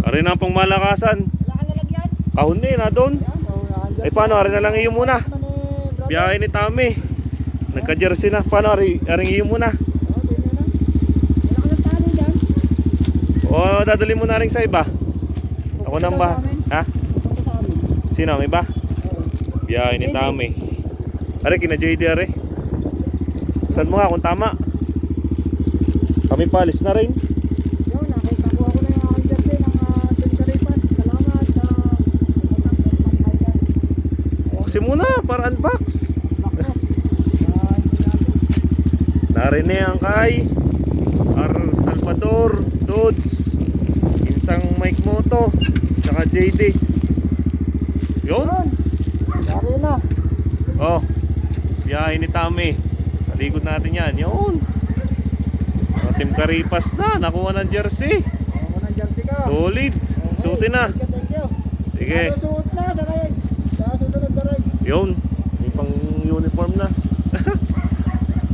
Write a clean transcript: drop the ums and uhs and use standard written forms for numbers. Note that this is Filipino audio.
Ari na pang malakasan. Wala ka lalagyan? Kahon din na doon. Ay paano, ari na lang iyo muna. Biyahe ni Tommy. Nagka-jersey na. Paano, ari iyo muna. Wala ka ng talo dyan? O dadali mo na rin sa iba. Ako nang ba? Ha? Sino, may ba? Biyahe ni Tommy. Ari kina JD ari. Saan mo nga kung tama? Kami palis na rin. Yun, nakita ko na yung aking jersey ng Team Karipas. Salamat. Kasi muna para unbox. Narinig ang kay R. Salvador Dodds, Insang Mike Moto, saka JD. Yun. Dari na. Oh, biyahe ni Tommy. Talikod natin yan. Yun. Team Karipas na. Nakuha ng jersey. Ako ng jersey ka. Solid. Suotin na. Thank you. Sige. Suot na sa ride. Sa susunod na ride. Yun. May pang uniform na.